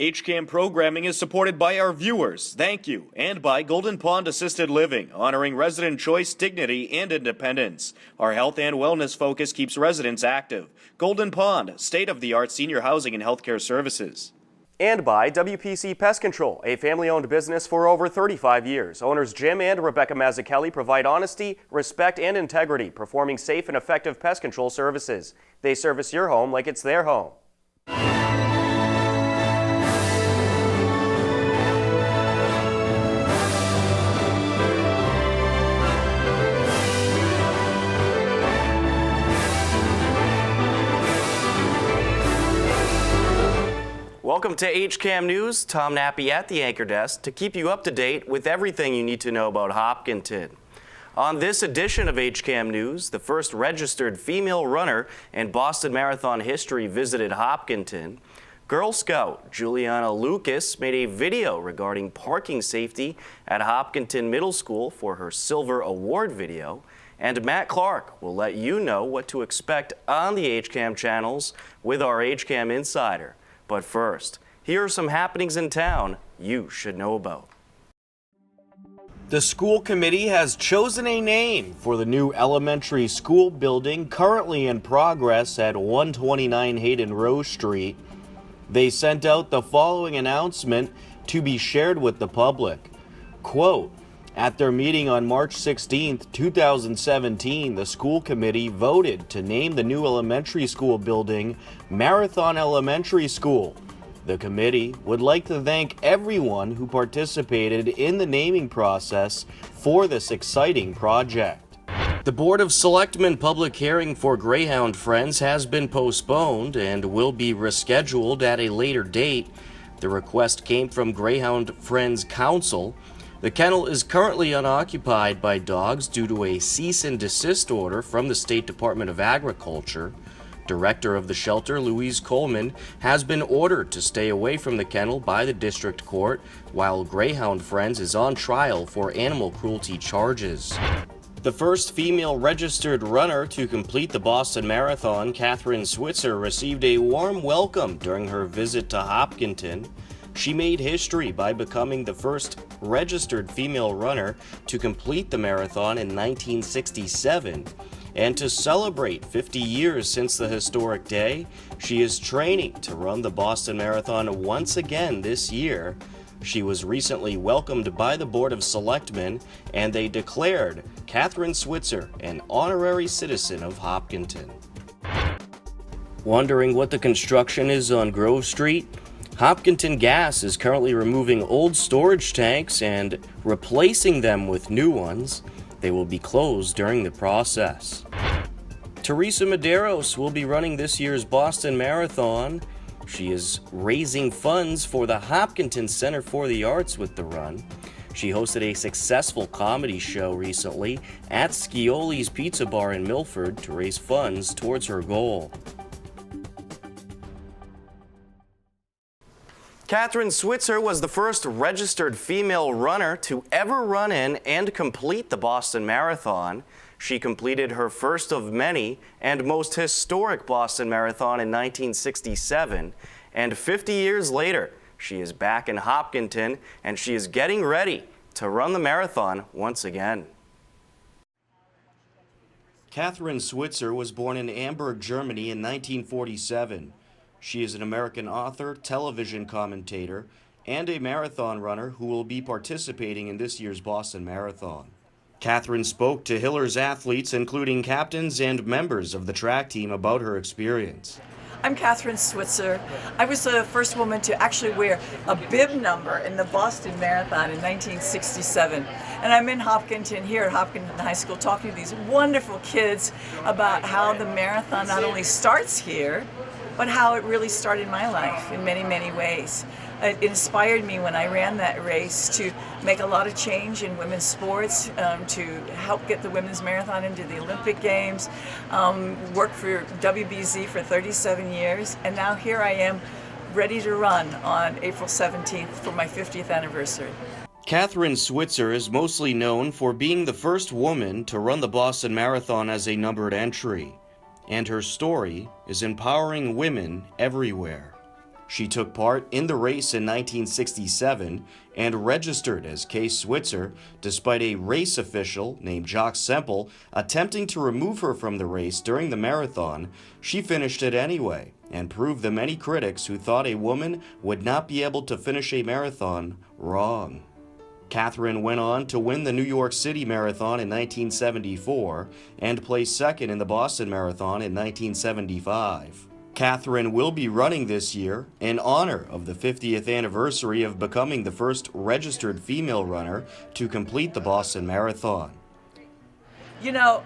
HCAM programming is supported by our viewers, thank you, and by Golden Pond Assisted Living, honoring resident choice, dignity, and independence. Our health and wellness focus keeps residents active. Golden Pond, state-of-the-art senior housing and healthcare services. And by WPC Pest Control, a family-owned business for over 35 years. Owners Jim and Rebecca Mazzucchelli provide honesty, respect, and integrity, performing safe and effective pest control services. They service your home like it's their home. Welcome to HCAM News. Tom Nappy at the anchor desk to keep you up to date with everything you need to know about Hopkinton. On this edition of HCAM News, the first registered female runner in Boston Marathon history visited Hopkinton. Girl Scout Juliana Lucas made a video regarding parking safety at Hopkinton Middle School for her Silver Award video. And Matt Clark will let you know what to expect on the HCAM channels with our HCAM Insider. But first, here are some happenings in town you should know about. The school committee has chosen a name for the new elementary school building currently in progress at 129 Hayden Rose Street. They sent out the following announcement to be shared with the public. Quote, at their meeting on March 16, 2017, the school committee voted to name the new elementary school building Marathon Elementary School. The committee would like to thank everyone who participated in the naming process for this exciting project. The Board of Selectmen public hearing for Greyhound Friends has been postponed and will be rescheduled at a later date. The request came from Greyhound Friends Council. The kennel is currently unoccupied by dogs due to a cease and desist order from the State Department of Agriculture. Director of the shelter, Louise Coleman, has been ordered to stay away from the kennel by the district court, while Greyhound Friends is on trial for animal cruelty charges. The first female registered runner to complete the Boston Marathon, Catherine Switzer, received a warm welcome during her visit to Hopkinton. She made history by becoming the first registered female runner to complete the marathon in 1967. And to celebrate 50 years since the historic day, she is training to run the Boston Marathon once again this year. She was recently welcomed by the Board of Selectmen, and they declared Catherine Switzer an honorary citizen of Hopkinton. Wondering what the construction is on Grove Street? Hopkinton Gas is currently removing old storage tanks and replacing them with new ones. They will be closed during the process. Teresa Medeiros will be running this year's Boston Marathon. She is raising funds for the Hopkinton Center for the Arts with the run. She hosted a successful comedy show recently at Scioli's Pizza Bar in Milford to raise funds towards her goal. Catherine Switzer was the first registered female runner to ever run in and complete the Boston Marathon. She completed her first of many and most historic Boston Marathon in 1967, and 50 years later, she is back in Hopkinton and she is getting ready to run the marathon once again. Catherine Switzer was born in Hamburg, Germany in 1947. She is an American author, television commentator, and a marathon runner who will be participating in this year's Boston Marathon. Catherine spoke to Hiller's athletes, including captains and members of the track team, about her experience. I'm Catherine Switzer. I was the first woman to actually wear a bib number in the Boston Marathon in 1967. And I'm in Hopkinton, here at Hopkinton High School, talking to these wonderful kids about how the marathon not only starts here, but how it really started my life in many, many ways. It inspired me when I ran that race to make a lot of change in women's sports, to help get the women's marathon into the Olympic Games, worked for WBZ for 37 years, and now here I am ready to run on April 17th for my 50th anniversary. Catherine Switzer is mostly known for being the first woman to run the Boston Marathon as a numbered entry, and her story is empowering women everywhere. She took part in the race in 1967 and registered as Kay Switzer despite a race official named Jacques Semple attempting to remove her from the race during the marathon. She finished it anyway and proved the many critics who thought a woman would not be able to finish a marathon wrong. Catherine went on to win the New York City Marathon in 1974 and placed second in the Boston Marathon in 1975. Catherine will be running this year in honor of the 50th anniversary of becoming the first registered female runner to complete the Boston Marathon. You know,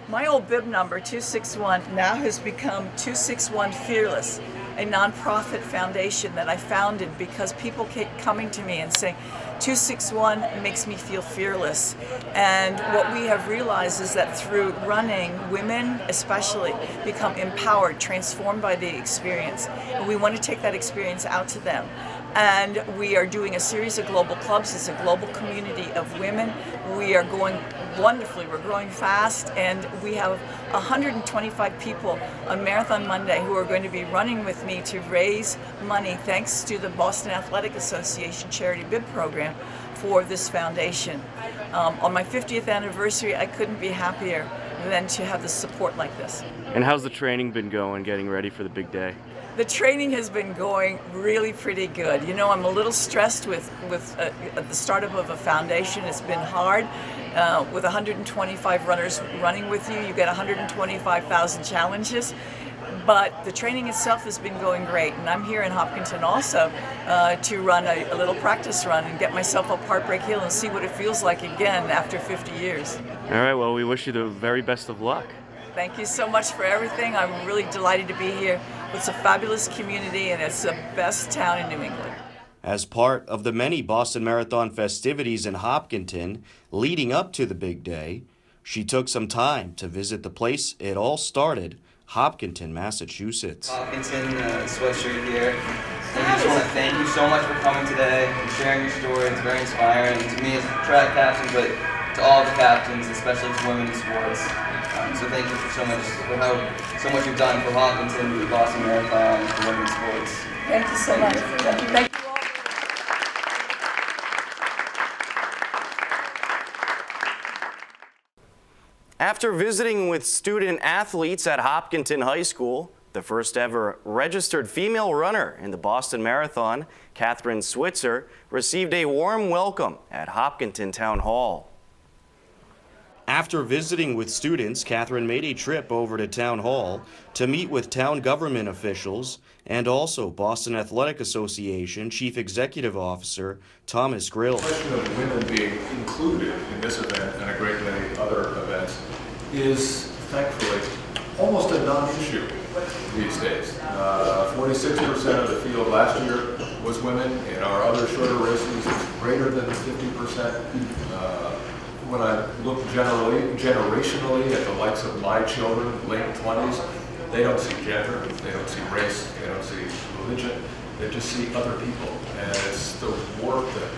my old bib number, 261, now has become 261 Fearless, a nonprofit foundation that I founded because people kept coming to me and saying, 261 makes me feel fearless. And what we have realized is that through running, women especially become empowered, transformed by the experience. And we want to take that experience out to them. And we are doing a series of global clubs. It's a global community of women. We are going wonderfully. We're growing fast, and we have 125 people on Marathon Monday who are going to be running with me to raise money thanks to the Boston Athletic Association Charity Bib Program for this foundation. On my 50th anniversary, I couldn't be happier than to have the support like this. And how's the training been going, getting ready for the big day? The training has been going really pretty good. You know, I'm a little stressed with the startup of a foundation. It's been hard. With 125 runners running with you, you get 125,000 challenges. But the training itself has been going great, and I'm here in Hopkinton also to run a little practice run and get myself up Heartbreak Hill and see what it feels like again after 50 years. All right, well, we wish you the very best of luck. Thank you so much for everything. I'm really delighted to be here. It's a fabulous community, and it's the best town in New England. As part of the many Boston Marathon festivities in Hopkinton leading up to the big day, she took some time to visit the place it all started, Hopkinton, Massachusetts. Hopkinton sweatshirt here. And I just want to thank you so much for coming today and sharing your story. It's very inspiring to me as a track captain, but to all the captains, especially to women in sports. So thank you for so much you've done for Hopkinton, for the Boston Marathon, for women's sports. Thank you so much. Thank you all. After visiting with student athletes at Hopkinton High School, the first ever registered female runner in the Boston Marathon, Catherine Switzer, received a warm welcome at Hopkinton Town Hall. After visiting with students, Catherine made a trip over to Town Hall to meet with town government officials and also Boston Athletic Association Chief Executive Officer Thomas Grill. The question of women being included in this event and a great many other events is, thankfully, almost a non-issue these days. 46% of the field last year was women. In our other shorter races, it's greater than 50%. When I look generationally at the likes of my children, late 20s, they don't see gender, they don't see race, they don't see religion, they just see other people. And it's the work that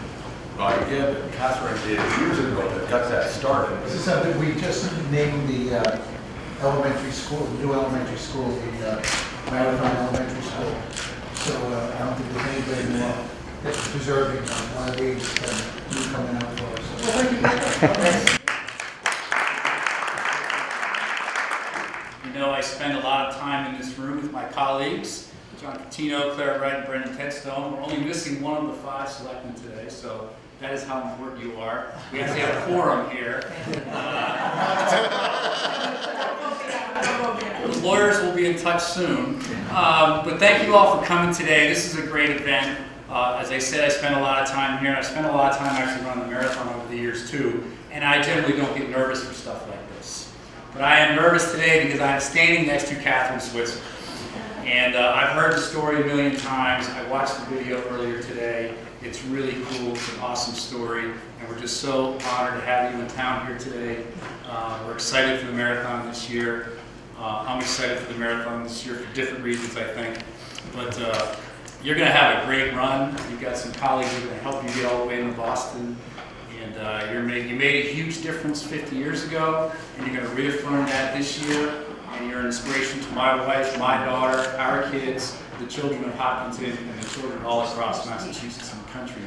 I did and Catherine did years ago that got that started. This is something we just named the elementary school, the new elementary school, the Marathon Elementary School. So I don't think there's anybody more that's deserving of my age than you coming out for us. So, well, thank you. You know, I spend a lot of time in this room with my colleagues, John Catino, Claire Wright, and Brendan Tedstone. We're only missing one of the 5 selectmen today, so that is how important you are. We actually have a quorum here. The lawyers will be in touch soon. But thank you all for coming today. This is a great event. As I said, I spent a lot of time here. I spent a lot of time actually running the marathon over the years too. And I generally don't get nervous for stuff like this. But I am nervous today because I'm standing next to Catherine Switzer. And I've heard the story a million times. I watched the video earlier today. It's really cool. It's an awesome story. And we're just so honored to have you in town here today. We're excited for the marathon this year. I'm excited for the marathon this year for different reasons, I think. But you're going to have a great run. You've got some colleagues who are going to help you get all the way into Boston. And you made a huge difference 50 years ago, and you're going to reaffirm that this year. And you're an inspiration to my wife, my daughter, our kids, the children of Hopkinton and the children all across Massachusetts and the country.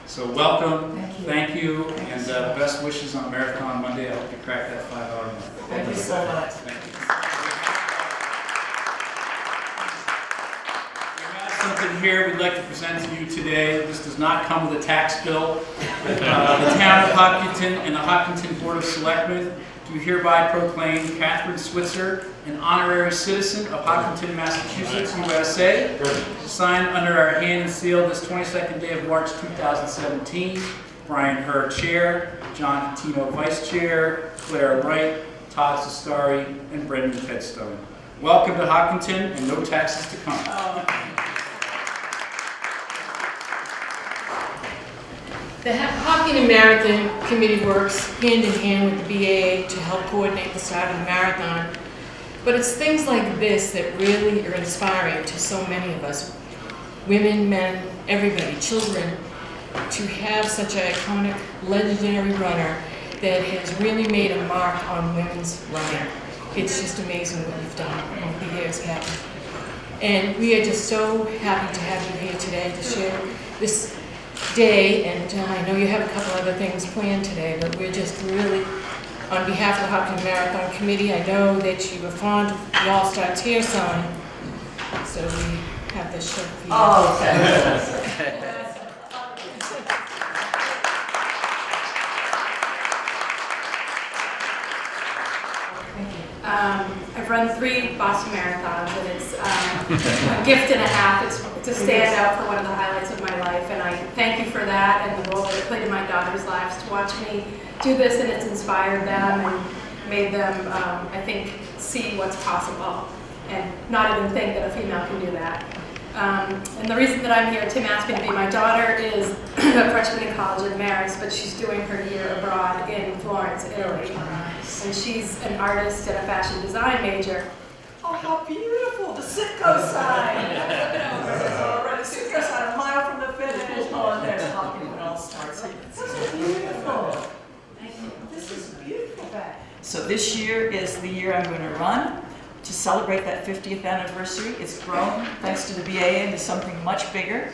So welcome, thank you, and best wishes on Marathon Monday. I hope you crack that 5-hour mark. Thank you so much. Thank you. We have something here we'd like to present to you today. This does not come with a tax bill. The town of Hopkinton and the Hopkinton Board of Selectmen do hereby proclaim Catherine Switzer an honorary citizen of Hopkinton, Massachusetts, USA, signed under our hand and seal this 22nd day of March 2017. Brian Herr, Chair, John Catino, Vice Chair, Claire Wright, Todd Sestari, and Brendan Pedstone. Welcome to Hopkinton, and no taxes to come. The Hopkinton Marathon Committee works hand in hand with the BAA to help coordinate the start of the marathon. But it's things like this that really are inspiring to so many of us, women, men, everybody, children, to have such an iconic, legendary runner that has really made a mark on women's running. It's just amazing what you've done over the years, Captain. And we are just so happy to have you here today to share this day, and I know you have a couple other things planned today, but we're just really, on behalf of the Hopkinton Marathon Committee, I know that you were fond of the All-Star Tear sign, so we have this shirt for you. Oh, okay. I've run 3 Boston marathons, and it's a gift and a half. It's a standout for one of the highlights of my life, and I thank you for that and the role that it played in my daughter's lives to watch me do this, and it's inspired them and made them, I think, see what's possible and not even think that a female can do that. And the reason that I'm here, Tim asked me to be. My daughter is a freshman in college at Marist, but she's doing her year abroad in Florence, Italy. And she's an artist and a fashion design major. Oh, how beautiful, the Sitco sign. The Sitco sign, a mile from the finish. Oh, and there's Hopkinton All-Stars. This is beautiful. This is beautiful. So this year is the year I'm going to run to celebrate that 50th anniversary. It's grown, thanks to the BAA, into something much bigger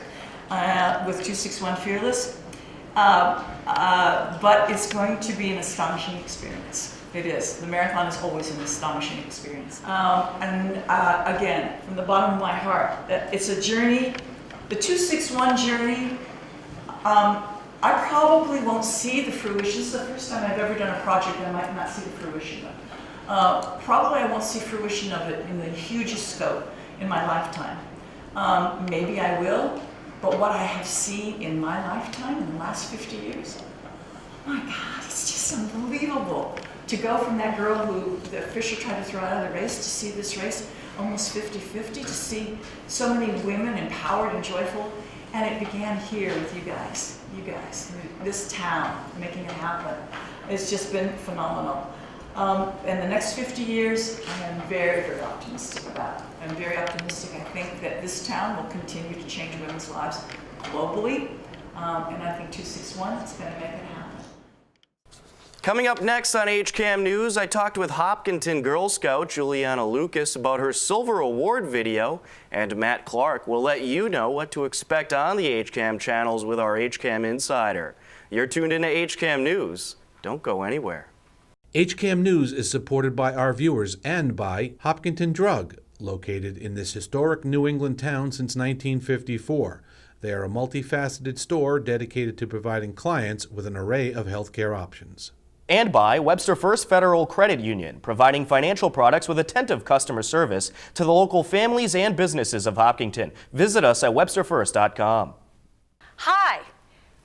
with 261 Fearless. But it's going to be an astonishing experience. It is. The marathon is always an astonishing experience. Again, from the bottom of my heart, it's a journey. The 261 journey, I probably won't see the fruition. This is the first time I've ever done a project I might not see the fruition of. Probably I won't see fruition of it in the hugest scope in my lifetime. Maybe I will, but what I have seen in my lifetime in the last 50 years, oh my God, it's just unbelievable. To go from that girl who the Fisher tried to throw out of the race to see this race almost 50-50, to see so many women empowered and joyful. And it began here with you guys, this town, making it happen. It's just been phenomenal. And the next 50 years, I am very, very optimistic about. I'm very optimistic. I think that this town will continue to change women's lives globally. And I think 261 is going to make it happen. Coming up next on HCAM News, I talked with Hopkinton Girl Scout Juliana Lucas about her Silver Award video, and Matt Clark will let you know what to expect on the HCAM channels with our HCAM Insider. You're tuned into HCAM News. Don't go anywhere. HCAM News is supported by our viewers and by Hopkinton Drug, located in this historic New England town since 1954. They are a multifaceted store dedicated to providing clients with an array of healthcare options. And by Webster First Federal Credit Union, providing financial products with attentive customer service to the local families and businesses of Hopkinton. Visit us at websterfirst.com. Hi,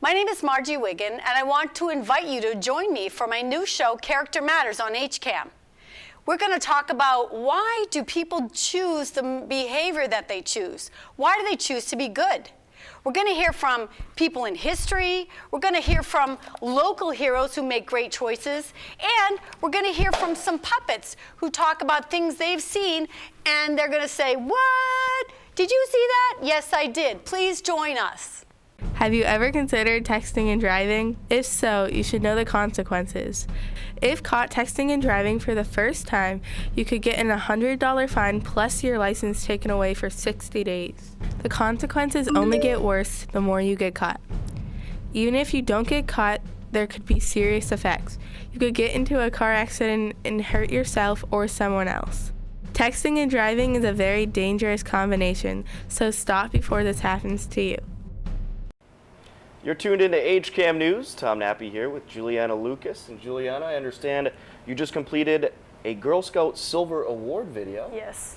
my name is Margie Wiggin, and I want to invite you to join me for my new show, Character Matters, on HCAM. We're going to talk about why do people choose the behavior that they choose? Why do they choose to be good? We're going to hear from people in history, we're going to hear from local heroes who make great choices, and we're going to hear from some puppets who talk about things they've seen, and they're going to say, "What? Did you see that?" "Yes, I did." Please join us. Have you ever considered texting and driving? If so, you should know the consequences. If caught texting and driving for the first time, you could get an $100 fine plus your license taken away for 60 days. The consequences only get worse the more you get caught. Even if you don't get caught, there could be serious effects. You could get into a car accident and hurt yourself or someone else. Texting and driving is a very dangerous combination, so stop before this happens to you. You're tuned into HCAM News. Tom Nappy here with Juliana Lucas. And Juliana, I understand you just completed a Girl Scout Silver Award video. Yes.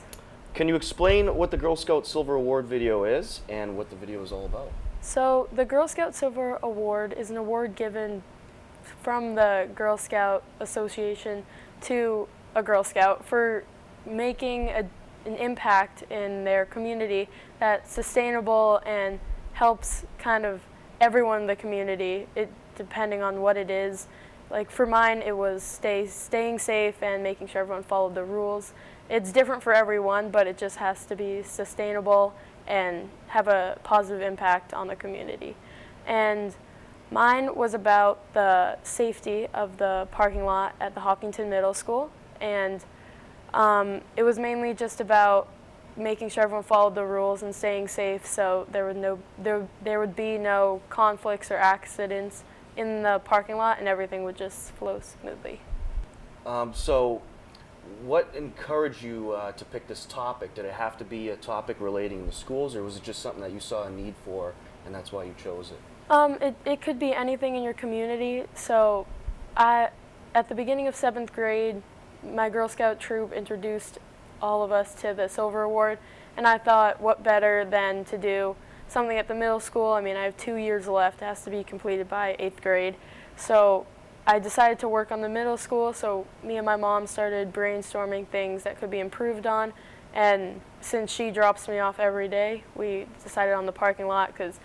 Can you explain what the Girl Scout Silver Award video is and what the video is all about? So the Girl Scout Silver Award is an award given from the Girl Scout Association to a Girl Scout for making an impact in their community that's sustainable and helps kind of everyone in the community, depending on what it is. Like for mine, it was staying safe and making sure everyone followed the rules. It's different for everyone, but it just has to be sustainable and have a positive impact on the community. And mine was about the safety of the parking lot at the Hopkinton Middle School, and it was mainly just about making sure everyone followed the rules and staying safe, so there would be no conflicts or accidents in the parking lot, and everything would just flow smoothly. So what encouraged you to pick this topic? Did it have to be a topic relating to schools, or was it just something that you saw a need for and that's why you chose it? It could be anything in your community. So at the beginning of 7th grade, my Girl Scout troop introduced all of us to the Silver Award, and I thought what better than to do something at the middle school. I mean, I have 2 years left. It has to be completed by 8th grade. So I decided to work on the middle school, so me and my mom started brainstorming things that could be improved on, and since she drops me off every day, we decided on the parking lot because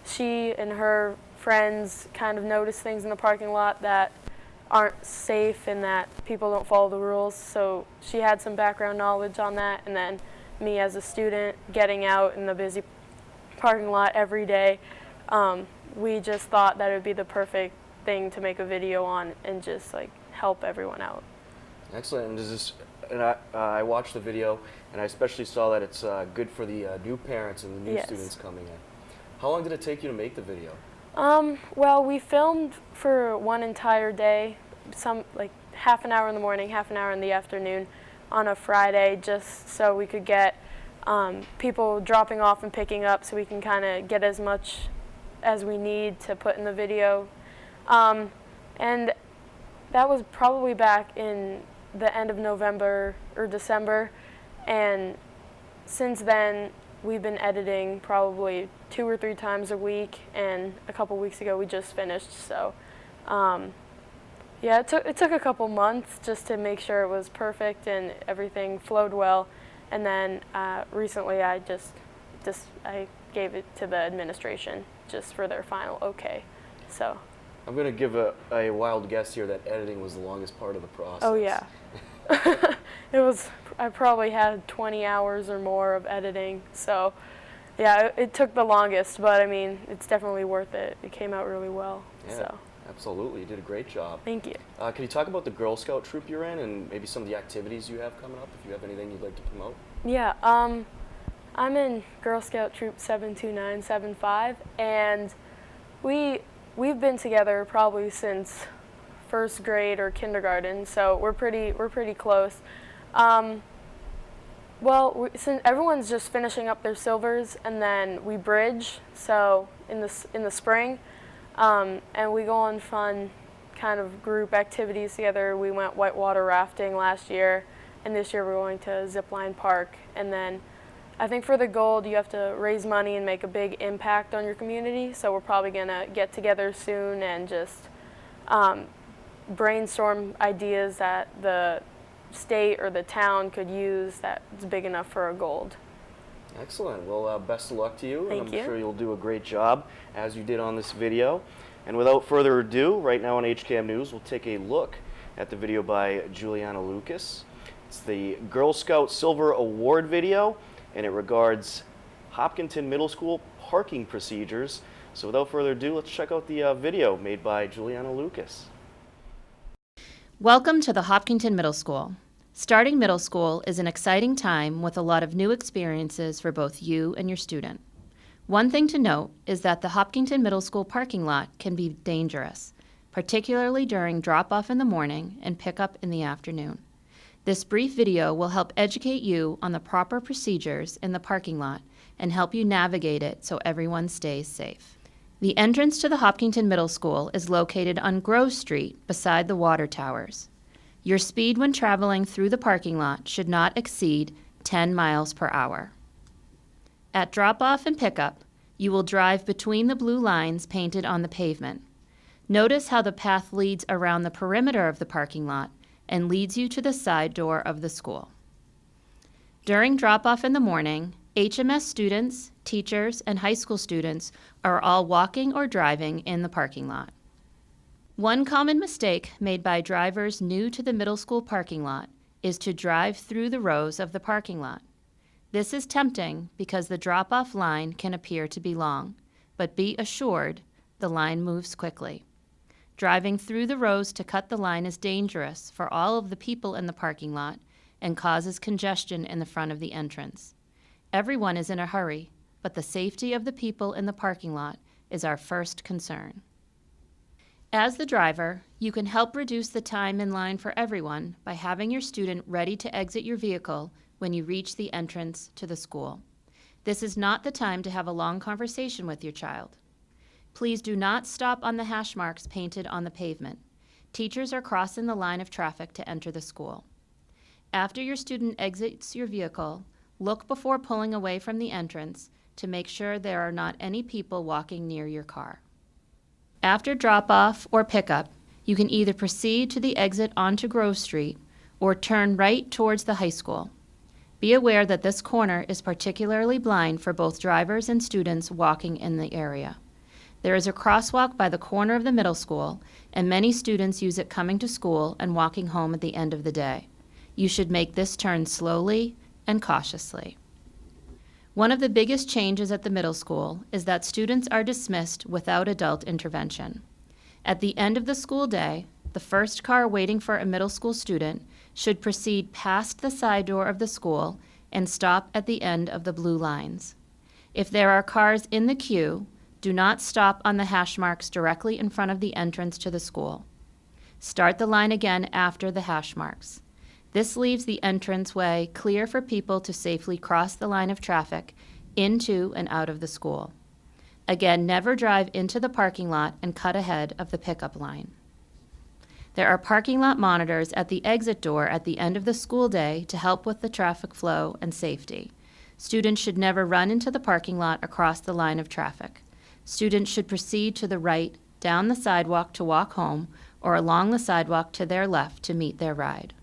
she and her friends kind of notice things in the parking lot that aren't safe and that people don't follow the rules, so she had some background knowledge on that, and then me as a student getting out in the busy parking lot every day, we just thought that it would be the perfect thing to make a video on and just like help everyone out. Excellent. And I watched the video, and I especially saw that it's good for the new parents and the new students coming in. How long did it take you to make the video? Well, we filmed for one entire day, like half an hour in the morning, half an hour in the afternoon on a Friday, just so we could get people dropping off and picking up, so we can kind of get as much as we need to put in the video. And that was probably back in the end of November or December, and since then we've been editing probably 2 or 3 times a week, and a couple weeks ago we just finished, so yeah, it took a couple months just to make sure it was perfect and everything flowed well, and then recently I gave it to the administration just for their final okay. So I'm going to give a wild guess here that editing was the longest part of the process. Oh yeah. I probably had 20 hours or more of editing, so yeah, it took the longest, but I mean, it's definitely worth it. It came out really well. Yeah, so. Absolutely. You did a great job. Thank you. Can you talk about the Girl Scout troop you're in and maybe some of the activities you have coming up, if you have anything you'd like to promote? Yeah, I'm in Girl Scout Troop 72975, and we've been together probably since 1st grade or kindergarten, so we're pretty close. Well, since everyone's just finishing up their silvers, and then we bridge, so in the spring, and we go on fun kind of group activities together. We went whitewater rafting last year, and this year we're going to Zipline Park. And then I think for the gold, you have to raise money and make a big impact on your community, so we're probably going to get together soon and just brainstorm ideas that the state or the town could use that's big enough for a gold. Excellent. Well, best of luck to you. Thank and you. I'm sure you'll do a great job as you did on this video. And without further ado, right now on HCAM News, we'll take a look at the video by Juliana Lucas. It's the Girl Scout Silver Award video, and it regards Hopkinton Middle School parking procedures So without further ado, let's check out the video made by Juliana Lucas. Welcome to the Hopkinton Middle School. Starting middle school is an exciting time with a lot of new experiences for both you and your student. One thing to note is that the Hopkinton Middle School parking lot can be dangerous, particularly during drop-off in the morning and pickup in the afternoon. This brief video will help educate you on the proper procedures in the parking lot and help you navigate it so everyone stays safe. The entrance to the Hopkinton Middle School is located on Grove Street beside the water towers. Your speed when traveling through the parking lot should not exceed 10 miles per hour. At drop-off and pickup, you will drive between the blue lines painted on the pavement. Notice how the path leads around the perimeter of the parking lot and leads you to the side door of the school. During drop-off in the morning, HMS students, teachers, and high school students are all walking or driving in the parking lot. One common mistake made by drivers new to the middle school parking lot is to drive through the rows of the parking lot. This is tempting because the drop-off line can appear to be long, but be assured the line moves quickly. Driving through the rows to cut the line is dangerous for all of the people in the parking lot and causes congestion in the front of the entrance. Everyone is in a hurry, but the safety of the people in the parking lot is our first concern. As the driver, you can help reduce the time in line for everyone by having your student ready to exit your vehicle when you reach the entrance to the school. This is not the time to have a long conversation with your child. Please do not stop on the hash marks painted on the pavement. Teachers are crossing the line of traffic to enter the school. After your student exits your vehicle, look before pulling away from the entrance to make sure there are not any people walking near your car. After drop-off or pickup, you can either proceed to the exit onto Grove Street or turn right towards the high school. Be aware that this corner is particularly blind for both drivers and students walking in the area. There is a crosswalk by the corner of the middle school, and many students use it coming to school and walking home at the end of the day. You should make this turn slowly and cautiously. One of the biggest changes at the middle school is that students are dismissed without adult intervention. At the end of the school day, the first car waiting for a middle school student should proceed past the side door of the school and stop at the end of the blue lines. If there are cars in the queue, do not stop on the hash marks directly in front of the entrance to the school. Start the line again after the hash marks. This leaves the entranceway clear for people to safely cross the line of traffic into and out of the school. Again, never drive into the parking lot and cut ahead of the pickup line. There are parking lot monitors at the exit door at the end of the school day to help with the traffic flow and safety. Students should never run into the parking lot across the line of traffic. Students should proceed to the right, down the sidewalk to walk home, or along the sidewalk to their left to meet their ride.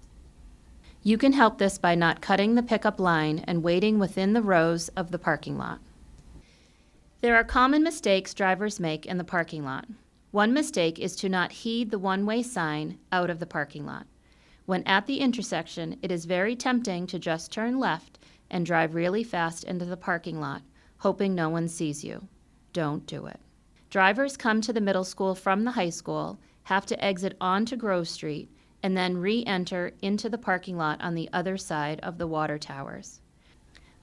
You can help this by not cutting the pickup line and waiting within the rows of the parking lot. There are common mistakes drivers make in the parking lot. One mistake is to not heed the one-way sign out of the parking lot. When at the intersection, it is very tempting to just turn left and drive really fast into the parking lot, hoping no one sees you. Don't do it. Drivers come to the middle school from the high school, have to exit onto Grove Street, and then re-enter into the parking lot on the other side of the water towers.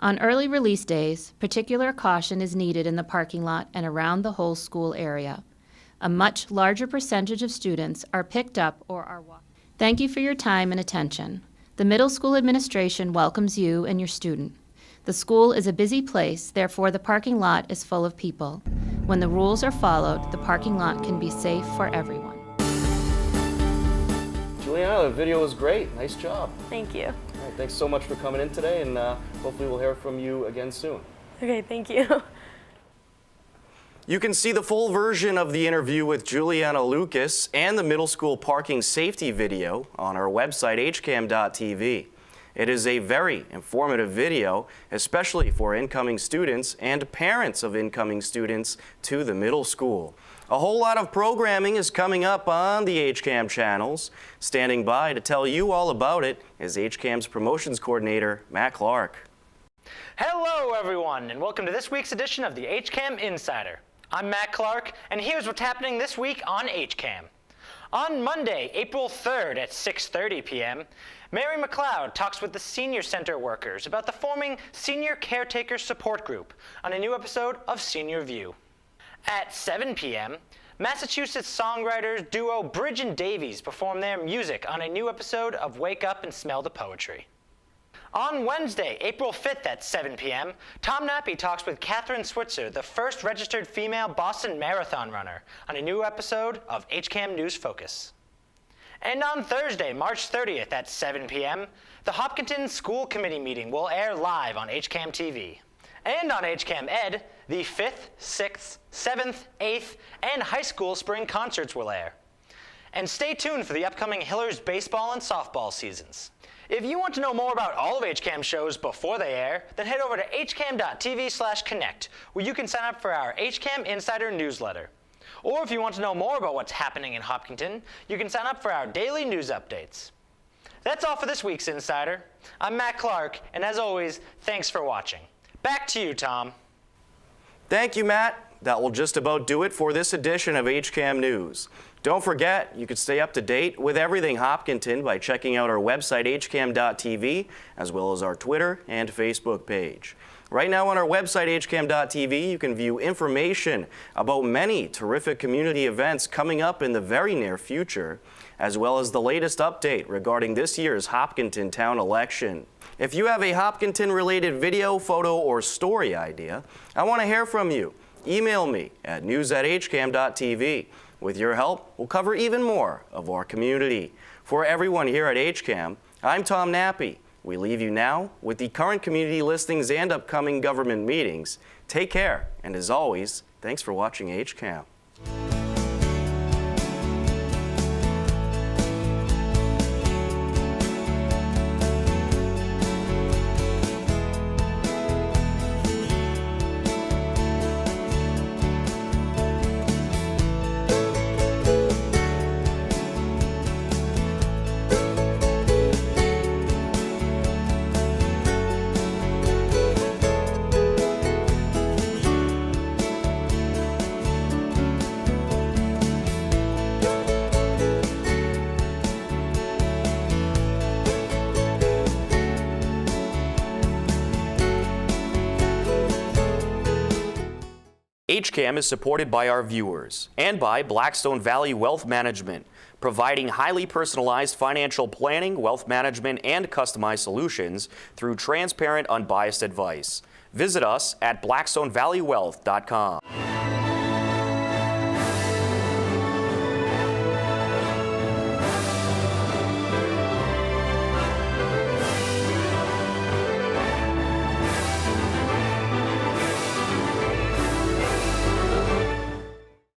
On early release days, particular caution is needed in the parking lot and around the whole school area. A much larger percentage of students are picked up or are walking. Thank you for your time and attention. The middle school administration welcomes you and your student. The school is a busy place, therefore the parking lot is full of people. When the rules are followed, the parking lot can be safe for everyone. Juliana, the video was great. Nice job. Thank you. All right, thanks so much for coming in today, and hopefully we'll hear from you again soon. Okay, thank you. You can see the full version of the interview with Juliana Lucas and the middle school parking safety video on our website, hcam.tv. It is a very informative video, especially for incoming students and parents of incoming students to the middle school. A whole lot of programming is coming up on the HCAM channels. Standing by to tell you all about it is HCAM's promotions coordinator, Matt Clark. Hello everyone, and welcome to this week's edition of the HCAM Insider. I'm Matt Clark, and here's what's happening this week on HCAM. On Monday, April 3rd at 6:30 p.m., Mary McLeod talks with the Senior Center workers about the forming Senior Caretaker Support Group on a new episode of Senior View. At 7 p.m., Massachusetts songwriters duo Bridge and Davies perform their music on a new episode of Wake Up and Smell the Poetry. On Wednesday, April 5th at 7 p.m., Tom Nappy talks with Catherine Switzer, the first registered female Boston Marathon runner, on a new episode of HCAM News Focus. And on Thursday, March 30th at 7 p.m., the Hopkinton School Committee meeting will air live on HCAM TV. And on HCAM Ed, the 5th, 6th, 7th, 8th, and high school spring concerts will air. And stay tuned for the upcoming Hillers baseball and softball seasons. If you want to know more about all of HCAM shows before they air, then head over to hcam.tv/connect, where you can sign up for our HCAM Insider newsletter. Or if you want to know more about what's happening in Hopkinton, you can sign up for our daily news updates. That's all for this week's Insider. I'm Matt Clark, and as always, thanks for watching. Back to you, Tom. Thank you, Matt. That will just about do it for this edition of HCAM News. Don't forget, you can stay up to date with everything Hopkinton by checking out our website, hcam.tv, as well as our Twitter and Facebook page. Right now on our website, hcam.tv, you can view information about many terrific community events coming up in the very near future, as well as the latest update regarding this year's Hopkinton town election. If you have a Hopkinton-related video, photo, or story idea, I want to hear from you. Email me at news@hcam.tv. With your help, we'll cover even more of our community. For everyone here at HCAM, I'm Tom Nappy. We leave you now with the current community listings and upcoming government meetings. Take care, and as always, thanks for watching HCAM. HCAM is supported by our viewers and by Blackstone Valley Wealth Management, providing highly personalized financial planning, wealth management, and customized solutions through transparent, unbiased advice. Visit us at blackstonevalleywealth.com.